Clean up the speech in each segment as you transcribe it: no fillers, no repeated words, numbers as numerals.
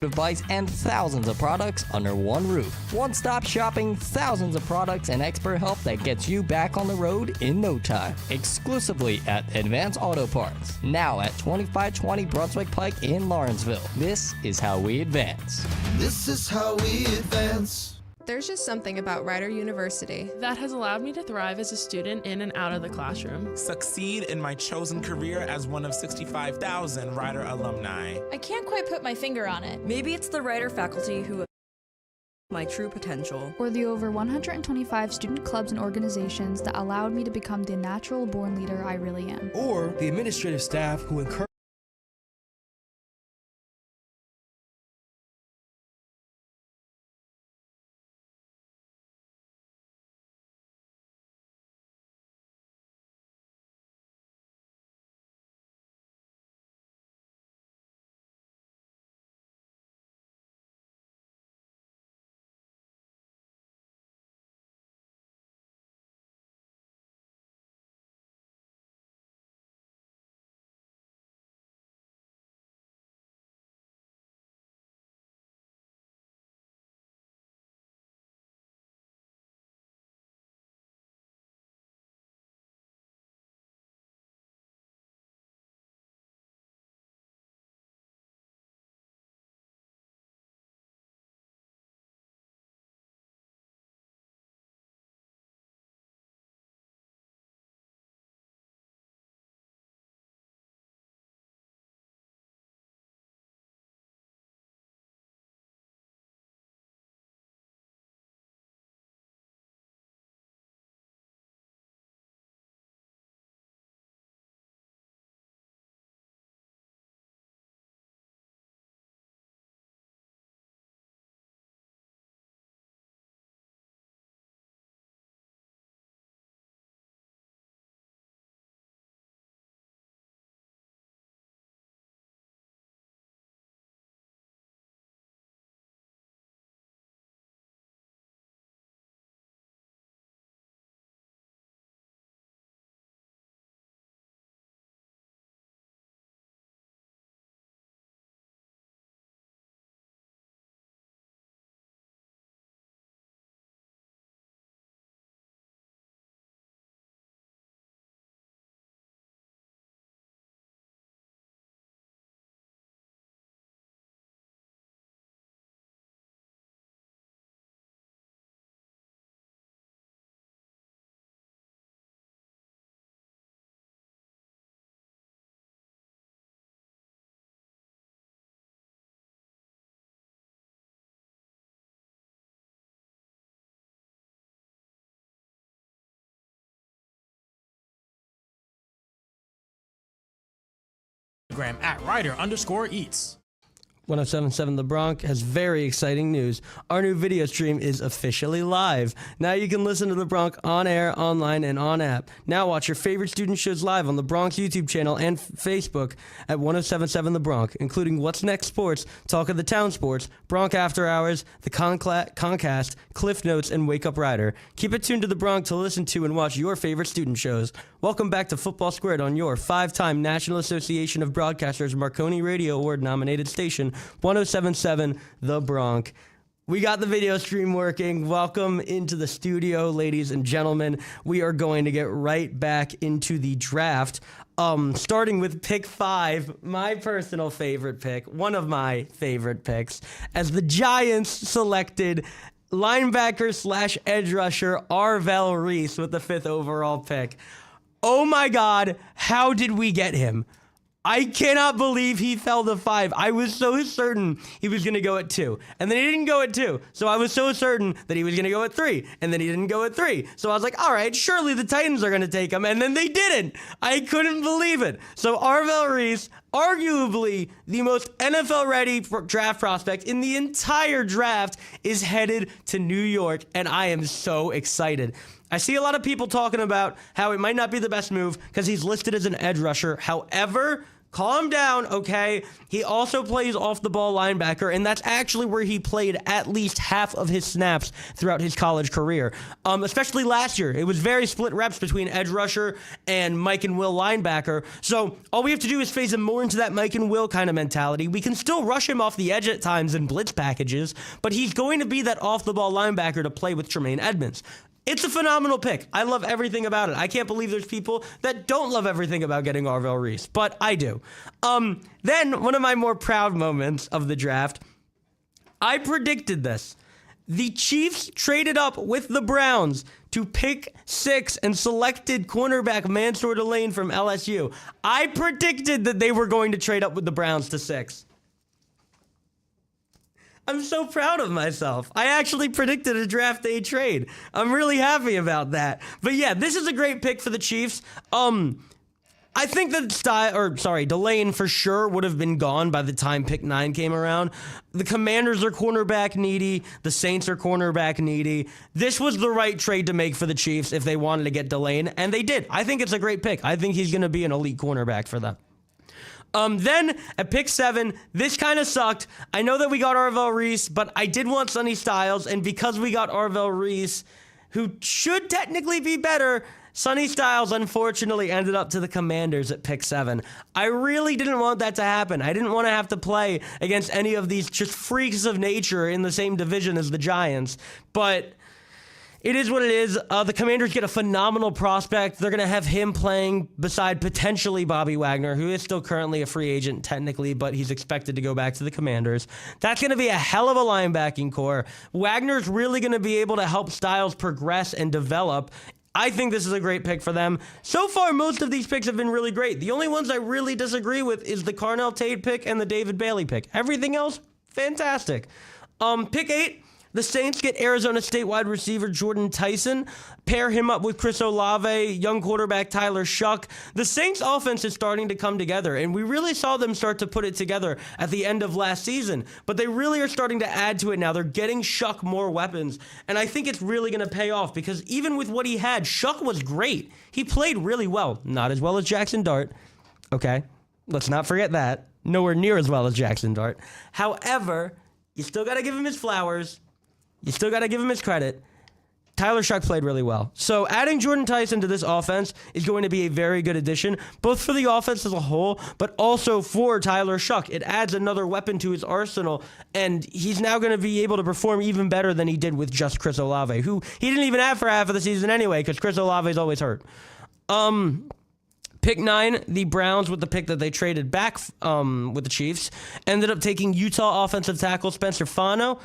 device and thousands of products under one roof. One-stop shopping, thousands of products and expert help that gets you back on the road in no time. Exclusively at Advance Auto Parts. Now at 2520 Brunswick Pike in Lawrenceville. This is how we advance. This is how we advance. There's just something about Rider University that has allowed me to thrive as a student in and out of the classroom. Succeed in my chosen career as one of 65,000 Rider alumni. I can't quite put my finger on it. Maybe it's the Rider faculty who my true potential. Or the over 125 student clubs and organizations that allowed me to become the natural-born leader I really am. Or the administrative staff who encourage at Rider_Eats. 1077 The Bronx has very exciting news. Our new video stream is officially live. Now you can listen to The Bronx on air, online, and on app. Now watch your favorite student shows live on The Bronx YouTube channel and Facebook at 1077 The Bronx, including What's Next Sports, Talk of the Town Sports, Bronx After Hours, The Concast, Cliff Notes, and Wake Up Rider. Keep it tuned to The Bronx to listen to and watch your favorite student shows. Welcome back to Football Squared on your 5-time National Association of Broadcasters Marconi Radio Award nominated station, 1077 The Bronx. We got the video stream working. Welcome into the studio, ladies and gentlemen. We are going to get right back into the draft. Starting with pick 5, my personal favorite pick, one of my favorite picks, as the Giants selected linebacker / edge rusher Arvell Reese with the 5th overall pick. Oh my God, how did we get him? I cannot believe he fell to 5. I was so certain he was going to go at 2. And then he didn't go at 2. So I was so certain that he was going to go at 3. And then he didn't go at 3. So I was like, all right, surely the Titans are going to take him. And then they didn't. I couldn't believe it. So Arvell Reese, arguably the most NFL-ready draft prospect in the entire draft, is headed to New York. And I am so excited. I see a lot of people talking about how it might not be the best move because he's listed as an edge rusher. However, Calm down, okay? He also plays off-the-ball linebacker, and that's actually where he played at least half of his snaps throughout his college career, especially last year. It was very split reps between edge rusher and Mike and Will linebacker, so all we have to do is phase him more into that Mike and Will kind of mentality. We can still rush him off the edge at times in blitz packages, but he's going to be that off-the-ball linebacker to play with Tremaine Edmonds. It's a phenomenal pick. I love everything about it. I can't believe there's people that don't love everything about getting Arvell Reese, but I do. Then, one of my more proud moments of the draft, I predicted this. The Chiefs traded up with the Browns to pick 6 and selected cornerback Mansour Delane from LSU. I predicted that they were going to trade up with the Browns to 6. I'm so proud of myself. I actually predicted a draft day trade. I'm really happy about that. But yeah, this is a great pick for the Chiefs. I think that Delane for sure would have been gone by the time pick 9 came around. The Commanders are cornerback needy. The Saints are cornerback needy. This was the right trade to make for the Chiefs if they wanted to get Delane, and they did. I think it's a great pick. I think he's going to be an elite cornerback for them. Then at pick 7, this kind of sucked. I know that we got Arvell Reese, but I did want Sonny Styles, and because we got Arvell Reese, who should technically be better, Sonny Styles unfortunately ended up to the Commanders at pick 7. I really didn't want that to happen. I didn't want to have to play against any of these just freaks of nature in the same division as the Giants, but it is what it is. The Commanders get a phenomenal prospect. They're going to have him playing beside potentially Bobby Wagner, who is still currently a free agent technically, but he's expected to go back to the Commanders. That's going to be a hell of a linebacking core. Wagner's really going to be able to help Styles progress and develop. I think this is a great pick for them. So far, most of these picks have been really great. The only ones I really disagree with is the Carnell Tate pick and the David Bailey pick. Everything else, fantastic. Pick 8. The Saints get Arizona State wide receiver Jordan Tyson, pair him up with Chris Olave, young quarterback Tyler Shuck. The Saints offense is starting to come together, and we really saw them start to put it together at the end of last season, but they really are starting to add to it now. They're getting Shuck more weapons, and I think it's really going to pay off because even with what he had, Shuck was great. He played really well. Not as well as Jackson Dart, okay? Let's not forget that. Nowhere near as well as Jackson Dart. However, you still got to give him his flowers. You still got to give him his credit. Tyler Shuck played really well. So adding Jordan Tyson to this offense is going to be a very good addition, both for the offense as a whole, but also for Tyler Shuck. It adds another weapon to his arsenal, and he's now going to be able to perform even better than he did with just Chris Olave, who he didn't even have for half of the season anyway, because Chris Olave is always hurt. Pick 9, the Browns, with the pick that they traded back with the Chiefs, ended up taking Utah offensive tackle Spencer Fano.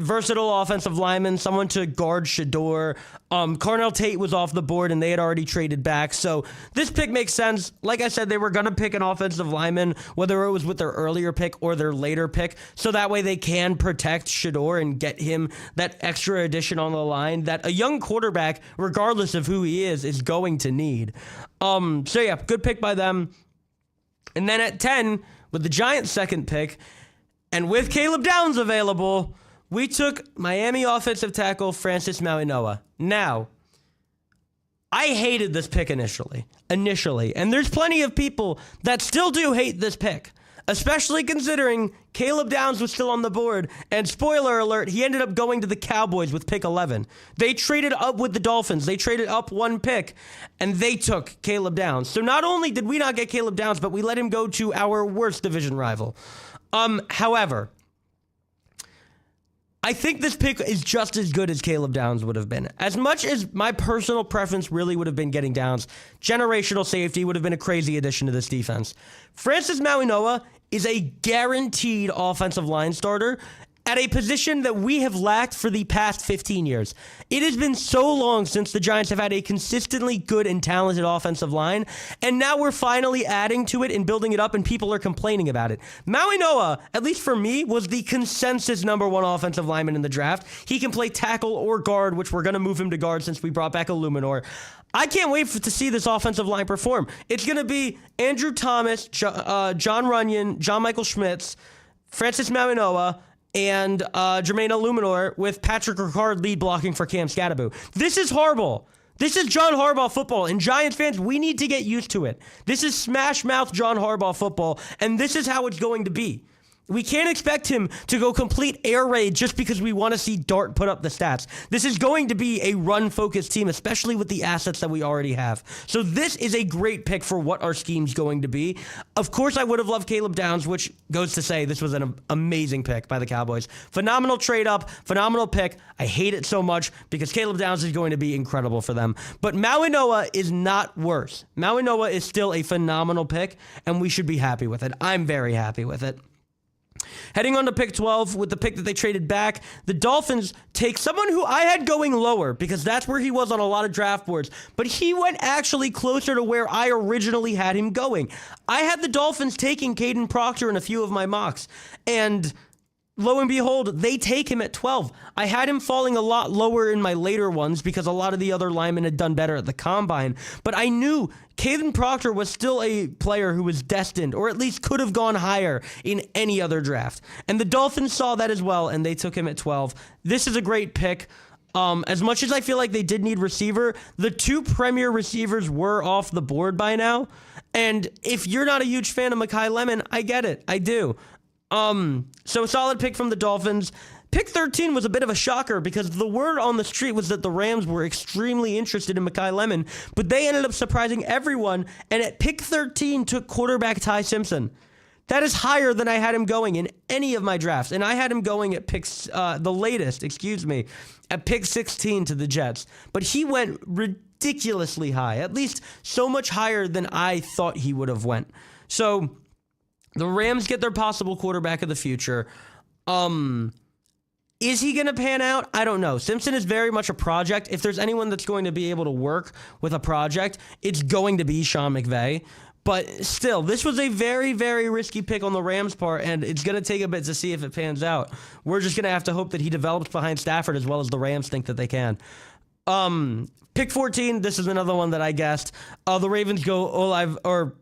Versatile offensive lineman, someone to guard Shador. Carnell Tate was off the board, and they had already traded back. So this pick makes sense. Like I said, they were going to pick an offensive lineman, whether it was with their earlier pick or their later pick, so that way they can protect Shador and get him that extra addition on the line that a young quarterback, regardless of who he is going to need. So yeah, good pick by them. And then at 10, with the Giants' second pick, and with Caleb Downs available, we took Miami offensive tackle Francis Mauigoa. Now, I hated this pick initially, and there's plenty of people that still do hate this pick, especially considering Caleb Downs was still on the board, and spoiler alert, he ended up going to the Cowboys with pick 11. They traded up with the Dolphins. They traded up one pick, and they took Caleb Downs. So not only did we not get Caleb Downs, but we let him go to our worst division rival. However, I think this pick is just as good as Caleb Downs would have been. As much as my personal preference really would have been getting Downs, generational safety would have been a crazy addition to this defense. Francis Mauigoa is a guaranteed offensive line starter at a position that we have lacked for the past 15 years. It has been so long since the Giants have had a consistently good and talented offensive line, and now we're finally adding to it and building it up, and people are complaining about it. Mauigoa, at least for me, was the consensus number 1 offensive lineman in the draft. He can play tackle or guard, which we're going to move him to guard since we brought back Illuminor. I can't wait to see this offensive line perform. It's going to be Andrew Thomas, John Runyon, John Michael Schmitz, Francis Mauigoa, and Jermaine Illuminor with Patrick Ricard lead blocking for Cam Scatterbo. This is horrible. This is John Harbaugh football, and Giants fans, we need to get used to it. This is smash mouth John Harbaugh football, and this is how it's going to be. We can't expect him to go complete air raid just because we want to see Dart put up the stats. This is going to be a run-focused team, especially with the assets that we already have. So this is a great pick for what our scheme's going to be. Of course, I would have loved Caleb Downs, which goes to say this was an amazing pick by the Cowboys. Phenomenal trade-up, phenomenal pick. I hate it so much because Caleb Downs is going to be incredible for them. But Maui Noah is not worse. Maui Noah is still a phenomenal pick, and we should be happy with it. I'm very happy with it. Heading on to pick 12 with the pick that they traded back, the Dolphins take someone who I had going lower because that's where he was on a lot of draft boards, but he went actually closer to where I originally had him going. I had the Dolphins taking Caden Proctor in a few of my mocks, and lo and behold, they take him at 12. I had him falling a lot lower in my later ones because a lot of the other linemen had done better at the combine. But I knew Caden Proctor was still a player who was destined, or at least could have gone higher in any other draft. And the Dolphins saw that as well, and they took him at 12. This is a great pick. As much as I feel like they did need receiver, the two premier receivers were off the board by now. And if you're not a huge fan of Mekhi Lemon, I get it. I do. So solid pick from the Dolphins. Pick 13 was a bit of a shocker because the word on the street was that the Rams were extremely interested in Mekhi Lemon, but they ended up surprising everyone, and at pick 13 took quarterback Ty Simpson. That is higher than I had him going in any of my drafts, and I had him going at at pick 16 to the Jets, but he went ridiculously high, at least so much higher than I thought he would have went. So the Rams get their possible quarterback of the future. Is he going to pan out? I don't know. Simpson is very much a project. If there's anyone that's going to be able to work with a project, it's going to be Sean McVay. But still, this was a very, very risky pick on the Rams' part, and it's going to take a bit to see if it pans out. We're just going to have to hope that he develops behind Stafford as well as the Rams think that they can. Pick 14, this is another one that I guessed. The Ravens go Olavavega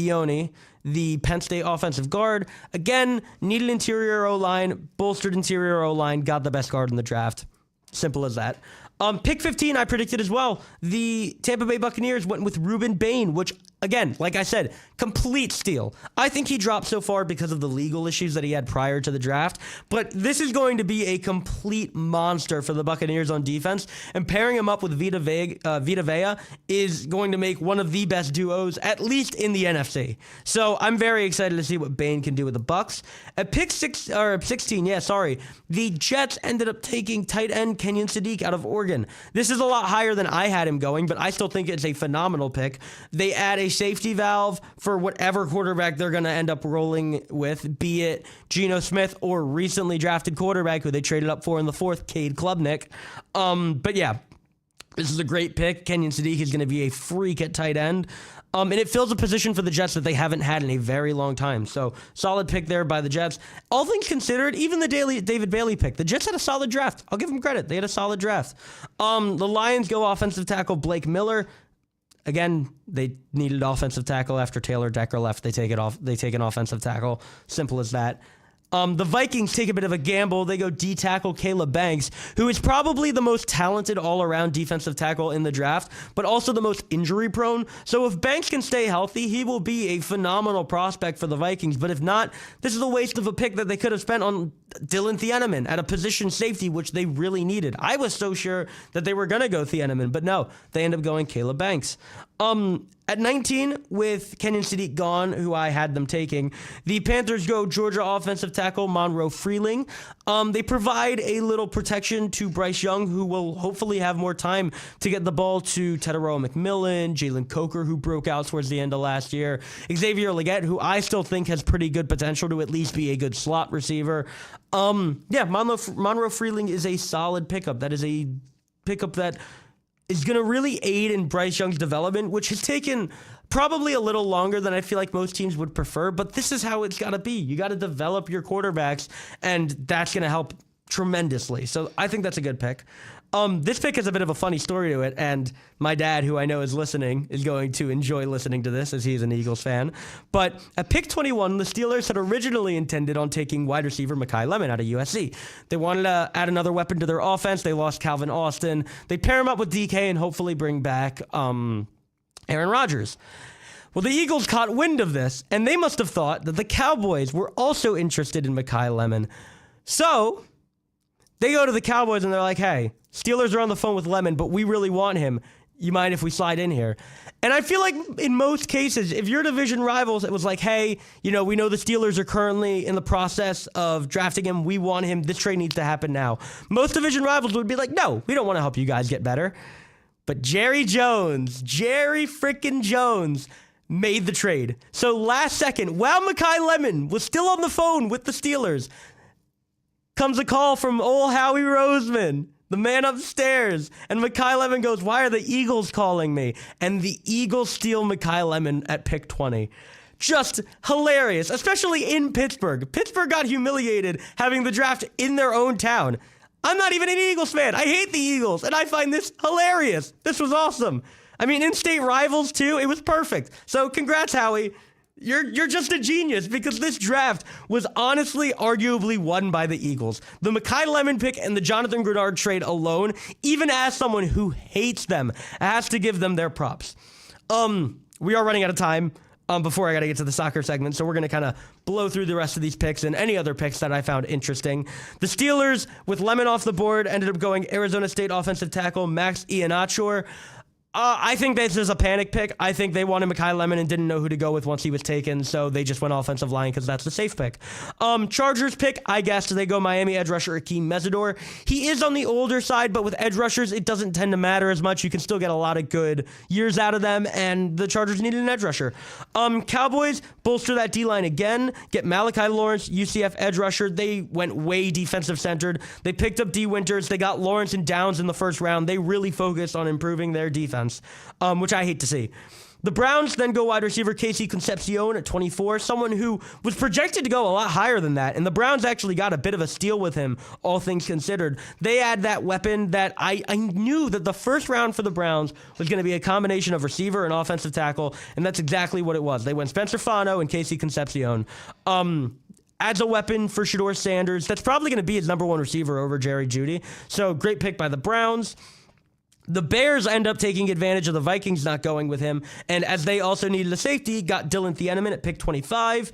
Ione, the Penn State offensive guard. Again, needed interior O-line, bolstered interior O-line, got the best guard in the draft. Simple as that. Pick 15, I predicted as well. The Tampa Bay Buccaneers went with Ruben Bain, which, again, like I said, complete steal. I think he dropped so far because of the legal issues that he had prior to the draft, but this is going to be a complete monster for the Buccaneers on defense, and pairing him up with Vita Vea is going to make one of the best duos, at least in the NFC. So I'm very excited to see what Bain can do with the Bucs. At pick 16, the Jets ended up taking tight end Kenyon Sadiq out of Oregon. This is a lot higher than I had him going, but I still think it's a phenomenal pick. They add a safety valve for whatever quarterback they're going to end up rolling with, be it Geno Smith or recently drafted quarterback who they traded up for in the fourth, Cade Klubnik. But yeah, this is a great pick. Kenyon Sadiq is going to be a freak at tight end. And it fills a position for the Jets that they haven't had in a very long time. So, solid pick there by the Jets. All things considered, even the David Bailey pick, the Jets had a solid draft. I'll give them credit. They had a solid draft. The Lions go offensive tackle Blake Miller. Again, they needed offensive tackle after Taylor Decker left. They take an offensive tackle. Simple as that. The Vikings take a bit of a gamble. They go D-tackle Caleb Banks, who is probably the most talented all-around defensive tackle in the draft, but also the most injury-prone. So if Banks can stay healthy, he will be a phenomenal prospect for the Vikings. But if not, this is a waste of a pick that they could have spent on Dylan Thieneman at a position safety, which they really needed. I was so sure that they were going to go Thieneman, but no, they end up going Caleb Banks. At 19, with Kenyon Sadiq gone, who I had them taking, the Panthers go Georgia offensive tackle Monroe Freeling. They provide a little protection to Bryce Young, who will hopefully have more time to get the ball to Teteroa McMillan, Jalen Coker, who broke out towards the end of last year, Xavier Legette, who I still think has pretty good potential to at least be a good slot receiver. Monroe Freeling is a solid pickup. That is a pickup that is going to really aid in Bryce Young's development, which has taken probably a little longer than I feel like most teams would prefer, but this is how it's got to be. You got to develop your quarterbacks, and that's going to help tremendously. So I think that's a good pick. This pick has a bit of a funny story to it, and my dad, who I know is listening, is going to enjoy listening to this as he is an Eagles fan. But at pick 21, the Steelers had originally intended on taking wide receiver Mekhi Lemon out of USC. They wanted to add another weapon to their offense. They lost Calvin Austin. They pair him up with DK and hopefully bring back Aaron Rodgers. Well, the Eagles caught wind of this, and they must have thought that the Cowboys were also interested in Mekhi Lemon. So they go to the Cowboys and they're like, hey, Steelers are on the phone with Lemon, but we really want him. You mind if we slide in here? And I feel like in most cases, if you're division rivals, it was like, hey, we know the Steelers are currently in the process of drafting him. We want him. This trade needs to happen now. Most division rivals would be like, no, we don't want to help you guys get better. But Jerry freaking Jones made the trade. So last second, while Mekhi Lemon was still on the phone with the Steelers, comes a call from old Howie Roseman, the man upstairs. And Mekhi Lemon goes, why are the Eagles calling me? And the Eagles steal Mekhi Lemon at pick 20. Just hilarious, especially in Pittsburgh. Pittsburgh got humiliated having the draft in their own town. I'm not even an Eagles fan. I hate the Eagles, and I find this hilarious. This was awesome. I mean, in-state rivals, too. It was perfect. So congrats, Howie. You're just a genius, because this draft was honestly arguably won by the Eagles. The Mekhi Lemon pick and the Jonathan Grenard trade alone, even as someone who hates them, has to give them their props. We are running out of time before I got to get to the soccer segment, so we're going to kind of blow through the rest of these picks and any other picks that I found interesting. The Steelers, with Lemon off the board, ended up going Arizona State offensive tackle Max Iheanacho. I think this is a panic pick. I think they wanted Mekhi Lemon and didn't know who to go with once he was taken, so they just went offensive line because that's the safe pick. Chargers pick, I guess they go Miami edge rusher Akeem Mesidor. He is on the older side, but with edge rushers, it doesn't tend to matter as much. You can still get a lot of good years out of them, and the Chargers needed an edge rusher. Cowboys bolster that D-line again, get Malachi Lawrence, UCF edge rusher. They went way defensive-centered. They picked up D. Winters. They got Lawrence and Downs in the first round. They really focused on improving their defense. Which I hate to see. The Browns then go wide receiver Casey Concepcion at 24, someone who was projected to go a lot higher than that, and the Browns actually got a bit of a steal with him, all things considered. They add that weapon that I knew that the first round for the Browns was going to be a combination of receiver and offensive tackle, and that's exactly what it was. They went Spencer Fano and Casey Concepcion. Adds a weapon for Shedeur Sanders. That's probably going to be his number one receiver over Jerry Jeudy. So great pick by the Browns. The Bears end up taking advantage of the Vikings not going with him, and as they also needed a safety, got Dylan Thieneman at pick 25.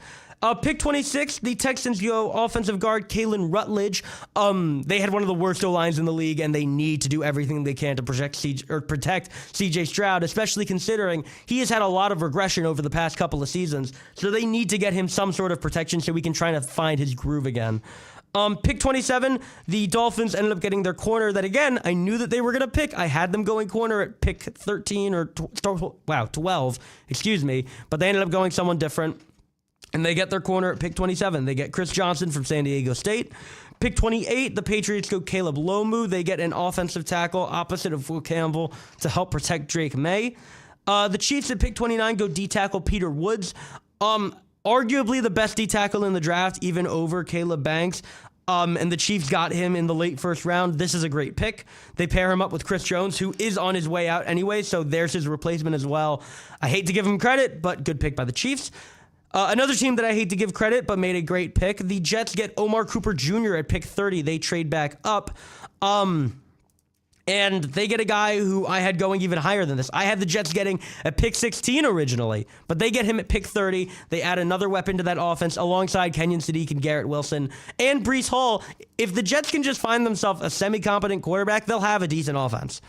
Pick 26, the Texans go offensive guard Kalen Rutledge. They had one of the worst O-lines in the league, and they need to do everything they can to protect C.J. Stroud, especially considering he has had a lot of regression over the past couple of seasons. So they need to get him some sort of protection so we can try to find his groove again. Pick 27, the Dolphins ended up getting their corner that, again, I knew that they were going to pick. I had them going corner at pick 13 or 12, but they ended up going someone different. And they get their corner at pick 27. They get Chris Johnson from San Diego State. Pick 28, the Patriots go Caleb Lomu. They get an offensive tackle opposite of Will Campbell to help protect Drake May. The Chiefs at pick 29 go D-tackle Peter Woods. Arguably the best D-tackle in the draft, even over Caleb Banks. And the Chiefs got him in the late first round. This is a great pick. They pair him up with Chris Jones, who is on his way out anyway, so there's his replacement as well. I hate to give him credit, but good pick by the Chiefs. Another team that I hate to give credit, but made a great pick. The Jets get Omar Cooper Jr. at pick 30. They trade back up. And they get a guy who I had going even higher than this. I had the Jets getting at pick 16 originally, but they get him at pick 30. They add another weapon to that offense alongside Kenyon Sadiq and Garrett Wilson and Breece Hall. If the Jets can just find themselves a semi-competent quarterback, they'll have a decent offense.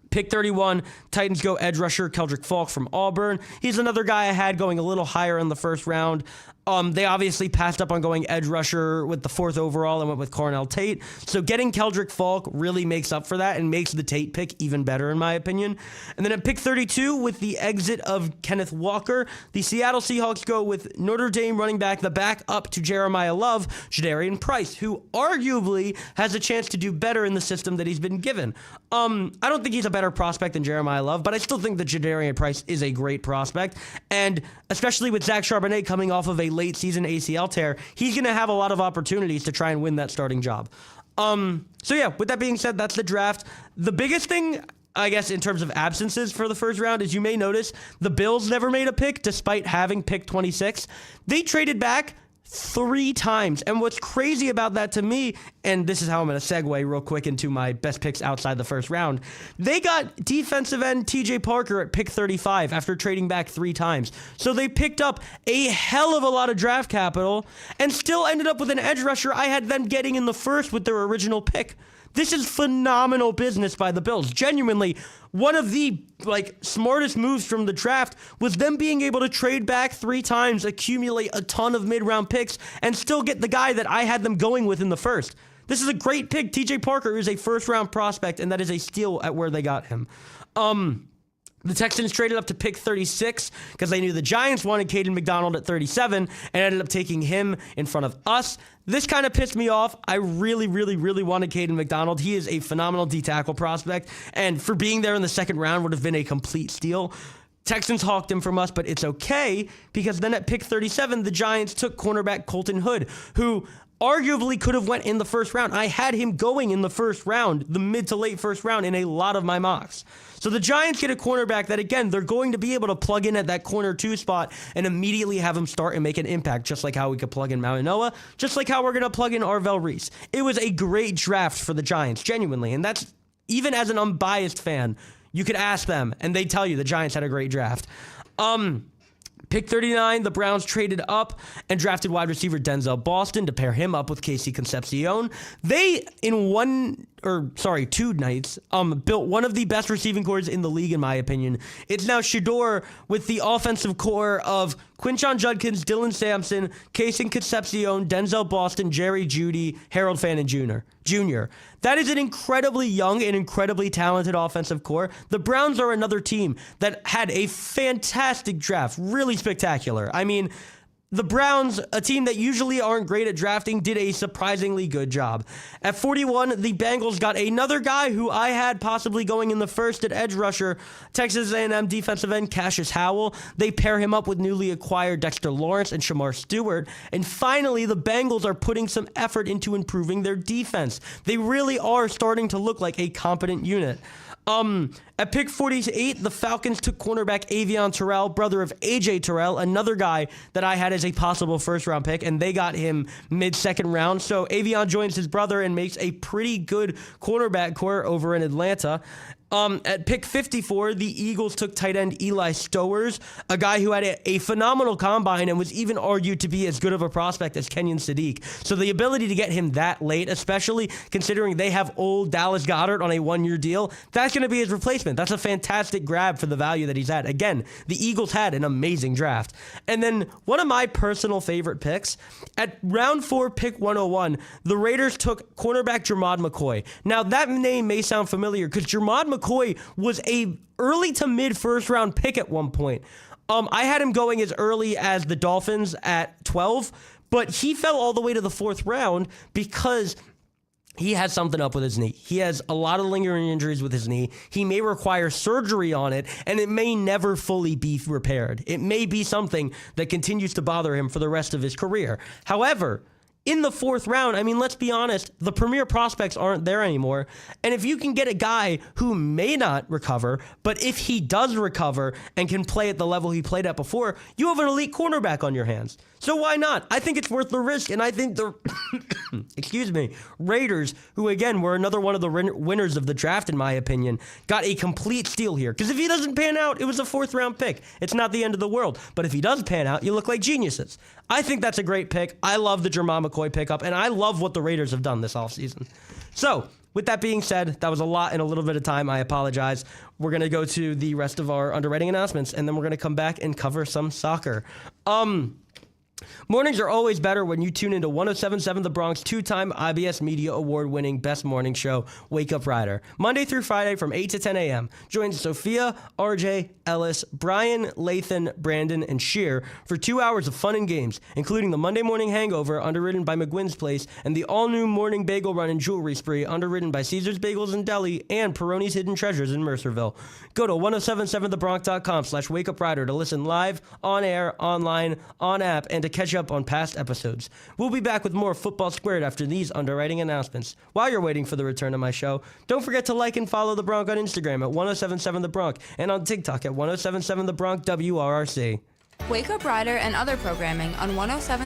Pick 31, Titans go edge rusher Keldrick Falk from Auburn. He's another guy I had going a little higher in the first round. They obviously passed up on going edge rusher with the 4th overall and went with Cornell Tate. So getting Keldrick Falk really makes up for that and makes the Tate pick even better, in my opinion. And then at pick 32, with the exit of Kenneth Walker, the Seattle Seahawks go with Notre Dame running back, the backup to Jeremiah Love, Jadarian Price, who arguably has a chance to do better in the system that he's been given. I don't think he's a better prospect than Jeremiah Love, but I still think that Jadarian Price is a great prospect. And especially with Zach Charbonnet coming off of a late season ACL tear, he's going to have a lot of opportunities to try and win that starting job. So yeah, with that being said, that's the draft. The biggest thing, I guess, in terms of absences for the first round is you may notice the Bills never made a pick despite having pick 26. They traded back 3 times. And what's crazy about that to me, and this is how I'm going to segue real quick into my best picks outside the first round, they got defensive end TJ Parker at pick 35 after trading back 3 times. So they picked up a hell of a lot of draft capital and still ended up with an edge rusher I had them getting in the first with their original pick. This is phenomenal business by the Bills. Genuinely, one of the smartest moves from the draft was them being able to trade back 3 times, accumulate a ton of mid-round picks, and still get the guy that I had them going with in the first. This is a great pick. TJ Parker is a first-round prospect, and that is a steal at where they got him. The Texans traded up to pick 36 because they knew the Giants wanted Caden McDonald at 37 and ended up taking him in front of us. This kind of pissed me off. I really, really, really wanted Caden McDonald. He is a phenomenal D-tackle prospect, and for being there in the second round would have been a complete steal. Texans hawked him from us, but it's okay because then at pick 37, the Giants took cornerback Colton Hood, who arguably could have went in the first round. I had him going in the first round, the mid to late first round, in a lot of my mocks. So the Giants get a cornerback that, again, they're going to be able to plug in at that corner 2 spot and immediately have him start and make an impact, just like how we could plug in Malinoa, just like how we're going to plug in Arvell Reese. It was a great draft for the Giants, genuinely, and that's, even as an unbiased fan, you could ask them, and they tell you the Giants had a great draft. Pick 39, the Browns traded up and drafted wide receiver Denzel Boston to pair him up with Casey Concepcion. They, in 2 nights, built one of the best receiving cores in the league, in my opinion. It's now Shador with the offensive core of Quinshon Judkins, Dylan Sampson, Casey Concepcion, Denzel Boston, Jerry Jeudy, Harold Fannin Jr. That is an incredibly young and incredibly talented offensive core. The Browns are another team that had a fantastic draft, really spectacular. I mean, the Browns, a team that usually aren't great at drafting, did a surprisingly good job. At 41, the Bengals got another guy who I had possibly going in the first at edge rusher, Texas A&M defensive end Cassius Howell. They pair him up with newly acquired Dexter Lawrence and Shamar Stewart. And finally, the Bengals are putting some effort into improving their defense. They really are starting to look like a competent unit. At pick 48, the Falcons took cornerback Avion Terrell, brother of A.J. Terrell, another guy that I had as a possible first-round pick, and they got him mid-second round. So Avion joins his brother and makes a pretty good cornerback core over in Atlanta. At pick 54, the Eagles took tight end Eli Stowers, a guy who had a phenomenal combine and was even argued to be as good of a prospect as Kenyon Sadiq. So the ability to get him that late, especially considering they have old Dallas Goedert on a 1-year deal, that's going to be his replacement. That's a fantastic grab for the value that he's at. Again, the Eagles had an amazing draft. And then one of my personal favorite picks, at round 4, pick 101, the Raiders took cornerback Jermod McCoy. Now, that name may sound familiar because Jermod McCoy was a early to mid first round pick at one point. I had him going as early as the Dolphins at 12, but he fell all the way to the 4th round because he has something up with his knee. He has a lot of lingering injuries with his knee. He may require surgery on it, and it may never fully be repaired. It may be something that continues to bother him for the rest of his career. However, in the 4th round, I mean, let's be honest, the premier prospects aren't there anymore. And if you can get a guy who may not recover, but if he does recover and can play at the level he played at before, you have an elite cornerback on your hands. So why not? I think it's worth the risk, and I think the Raiders, who again were another one of the winners of the draft in my opinion, got a complete steal here. Because if he doesn't pan out, it was a 4th round pick. It's not the end of the world. But if he does pan out, you look like geniuses. I think that's a great pick. I love the Jermod McCoy pickup, and I love what the Raiders have done this offseason. So, with that being said, that was a lot in a little bit of time. I apologize. We're going to go to the rest of our underwriting announcements, and then we're going to come back and cover some soccer. Mornings are always better when you tune into 107.7 The Bronx, 2-time IBS Media Award-winning Best Morning Show, Wake Up Rider. Monday through Friday from 8 to 10 a.m. Join Sophia, RJ, Ellis, Brian, Lathan, Brandon, and Sheer for 2 hours of fun and games, including the Monday Morning Hangover, underwritten by McGuinn's Place, and the all-new Morning Bagel Run and Jewelry Spree, underwritten by Caesar's Bagels in Delhi and Peroni's Hidden Treasures in Mercerville. Go to 1077thebronx.com/wakeuprider to listen live, on air, online, on app, and to catch up on past episodes. We'll be back with more Football Squared after these underwriting announcements. While you're waiting for the return of my show, don't forget to like and follow The Bronc on Instagram at 1077 The Bronc and on TikTok at 1077 The Bronc WRRC. Wake Up Rider and other programming on 107.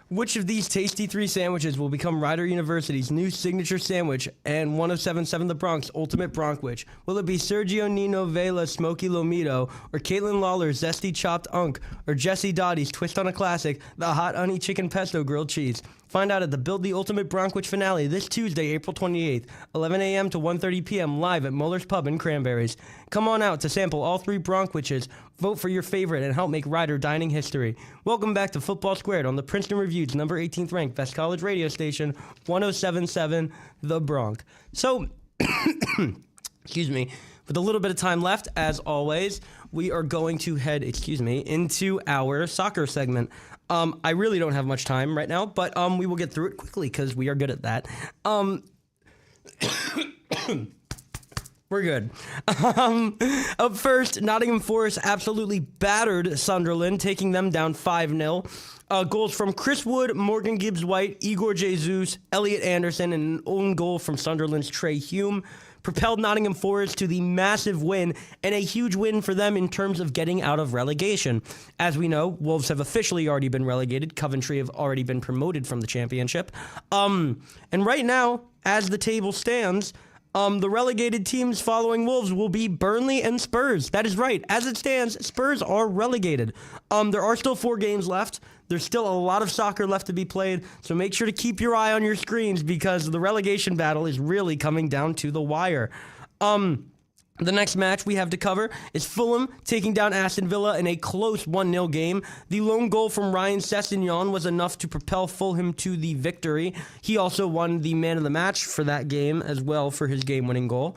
Which of these tasty three sandwiches will become Rider University's new signature sandwich and 1077 The Bronx Ultimate Bronkwich? Will it be Sergio Nino Vela Smoky Lomito, or Caitlin Lawler's Zesty Chopped Unk, or Jesse Dottie's Twist on a Classic, the Hot Honey Chicken Pesto Grilled Cheese? Find out at the Build the Ultimate Bronkwich finale this Tuesday, April 28th, 11 a.m. to 1:30 p.m. live at Muller's Pub in Cranberries. Come on out to sample all three Bronkwiches, vote for your favorite, and help make Rider dining history. Welcome back to Football Squared on the Princeton Review's number 18th ranked Best College radio station, 1077 The Bronc. So, excuse me, with a little bit of time left, as always, we are going to head, into our soccer segment. I really don't have much time right now, but we will get through it quickly because we are good at that. We're good. Up first, Nottingham Forest absolutely battered Sunderland, taking them down 5-0. Goals from Chris Wood, Morgan Gibbs-White, Igor Jesus, Elliot Anderson, and an own goal from Sunderland's Trey Hume propelled Nottingham Forest to the massive win, and a huge win for them in terms of getting out of relegation. As we know, Wolves have officially already been relegated. Coventry have already been promoted from the championship. And right now, as the table stands, the relegated teams following Wolves will be Burnley and Spurs. That is right. As it stands, Spurs are relegated. There are still 4 games left. There's still a lot of soccer left to be played, so make sure to keep your eye on your screens because the relegation battle is really coming down to the wire. The next match we have to cover is Fulham taking down Aston Villa in a close 1-0 game. The lone goal from Ryan Sessegnon was enough to propel Fulham to the victory. He also won the man of the match for that game as well for his game-winning goal.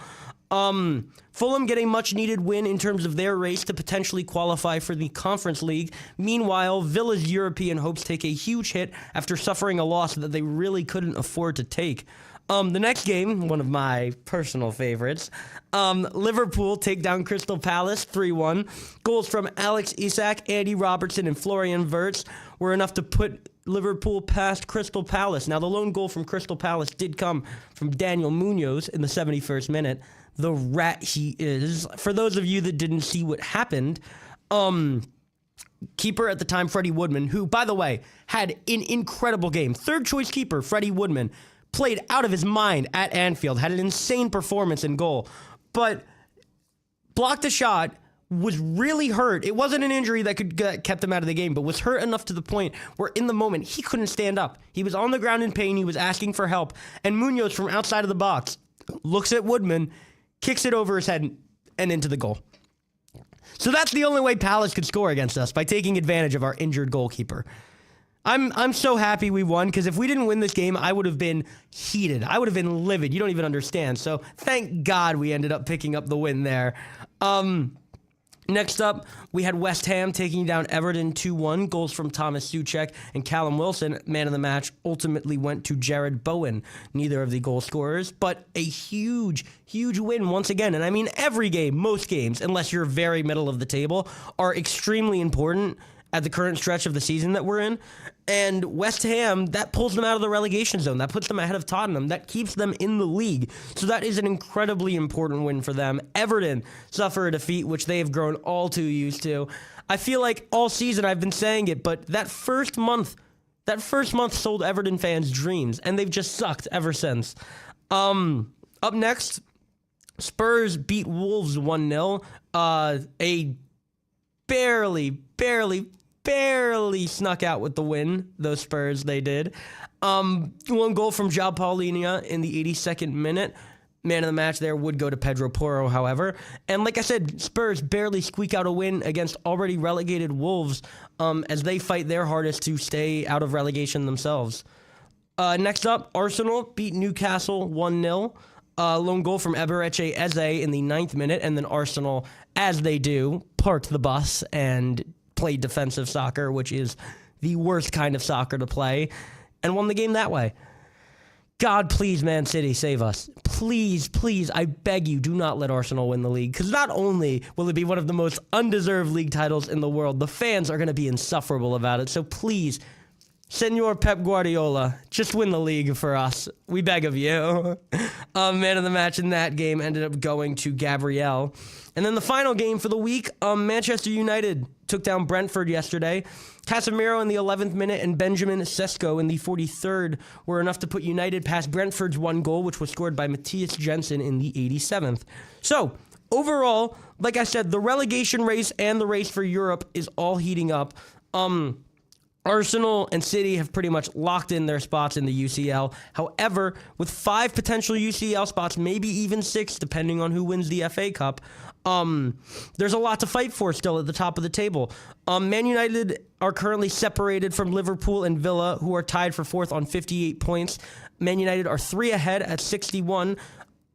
Fulham get a much-needed win in terms of their race to potentially qualify for the Conference League. Meanwhile, Villa's European hopes take a huge hit after suffering a loss that they really couldn't afford to take. The next game, one of my personal favorites, Liverpool take down Crystal Palace 3-1. Goals from Alex Isak, Andy Robertson, and Florian Wirtz were enough to put Liverpool past Crystal Palace. Now, the lone goal from Crystal Palace did come from Daniel Munoz in the 71st minute. The rat he is. For those of you that didn't see what happened, keeper at the time, Freddie Woodman, who, by the way, had an incredible game. Third choice keeper, Freddie Woodman, played out of his mind at Anfield, had an insane performance in goal, but blocked a shot, was really hurt. It wasn't an injury that kept him out of the game, but was hurt enough to the point where in the moment he couldn't stand up. He was on the ground in pain, he was asking for help, and Munoz from outside of the box looks at Woodman, kicks it over his head, and into the goal. So that's the only way Palace could score against us, by taking advantage of our injured goalkeeper. I'm so happy we won, because if we didn't win this game, I would have been heated. I would have been livid. You don't even understand. So thank God we ended up picking up the win there. Next up, we had West Ham taking down Everton 2-1. Goals from Thomas Souček and Callum Wilson. Man of the match ultimately went to Jared Bowen, neither of the goal scorers, but a huge, huge win once again. And I mean, every game, most games, unless you're very middle of the table, are extremely important at the current stretch of the season that we're in. And West Ham, that pulls them out of the relegation zone. That puts them ahead of Tottenham. That keeps them in the league. So that is an incredibly important win for them. Everton suffer a defeat, which they have grown all too used to. I feel like all season I've been saying it, but that first month sold Everton fans dreams, and they've just sucked ever since. Up next, Spurs beat Wolves 1-0. A barely snuck out with the win, those Spurs, they did. One goal from João Paulinho in the 82nd minute. Man of the match there would go to Pedro Porro, however. And like I said, Spurs barely squeak out a win against already relegated Wolves as they fight their hardest to stay out of relegation themselves. Next up, Arsenal beat Newcastle 1-0. Lone goal from Eberechi Eze in the 9th minute, and then Arsenal, as they do, parked the bus and played defensive soccer, which is the worst kind of soccer to play, and won the game that way. God, please, Man City, save us. Please, please, I beg you, do not let Arsenal win the league, because not only will it be one of the most undeserved league titles in the world, the fans are going to be insufferable about it, so please, Senor Pep Guardiola, just win the league for us. We beg of you. Man of the match in that game ended up going to Gabriel. And then the final game for the week, Manchester United took down Brentford yesterday. Casemiro in the 11th minute and Benjamin Sesko in the 43rd were enough to put United past Brentford's one goal, which was scored by Matthias Jensen in the 87th. So, overall, like I said, the relegation race and the race for Europe is all heating up. Arsenal and City have pretty much locked in their spots in the UCL. However, with 5 potential UCL spots, maybe even 6, depending on who wins the FA Cup, there's a lot to fight for still at the top of the table. Man United are currently separated from Liverpool and Villa, who are tied for 4th on 58 points. Man United are 3 ahead at 61.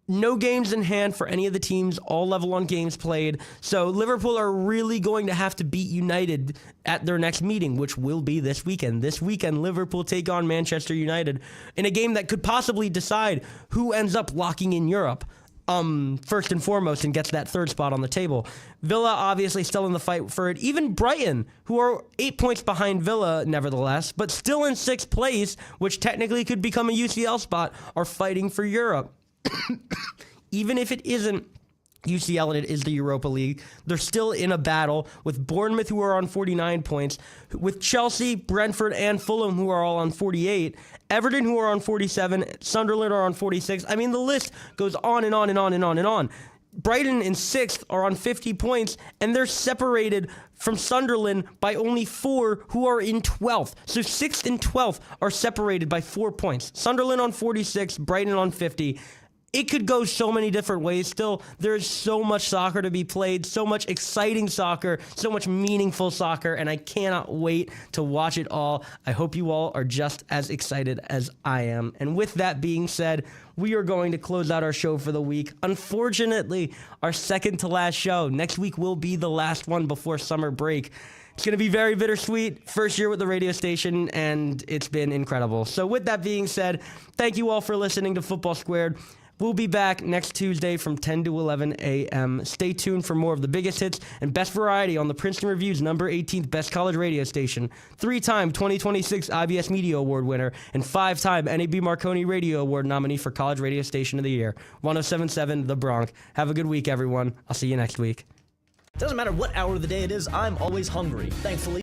No games in hand for any of the teams, all level on games played. So Liverpool are really going to have to beat United at their next meeting, which will be this weekend. This weekend, Liverpool take on Manchester United in a game that could possibly decide who ends up locking in Europe first and foremost and gets that 3rd spot on the table. Villa obviously still in the fight for it. Even Brighton, who are 8 points behind Villa nevertheless, but still in 6th place, which technically could become a UCL spot, are fighting for Europe. Even if it isn't UCL and it is the Europa League, they're still in a battle with Bournemouth, who are on 49 points, with Chelsea, Brentford, and Fulham, who are all on 48, Everton, who are on 47, Sunderland are on 46. I mean, the list goes on and on and on and on and on. Brighton in 6th are on 50 points, and they're separated from Sunderland by only 4, who are in 12th. So 6th and 12th are separated by 4 points. Sunderland on 46, Brighton on 50. It could go so many different ways still. There's so much soccer to be played, so much exciting soccer, so much meaningful soccer, and I cannot wait to watch it all. I hope you all are just as excited as I am. And with that being said, we are going to close out our show for the week. Unfortunately, our second to last show. Next week will be the last one before summer break. It's going to be very bittersweet. First year with the radio station, and it's been incredible. So with that being said, thank you all for listening to Football Squared. We'll be back next Tuesday from 10 to 11 a.m. Stay tuned for more of the biggest hits and best variety on the Princeton Review's number 18th Best College Radio Station, 3-time 2026 IBS Media Award winner, and 5-time NAB Marconi Radio Award nominee for College Radio Station of the Year, 107.7 The Bronx. Have a good week, everyone. I'll see you next week. Doesn't matter what hour of the day it is, I'm always hungry. Thankfully,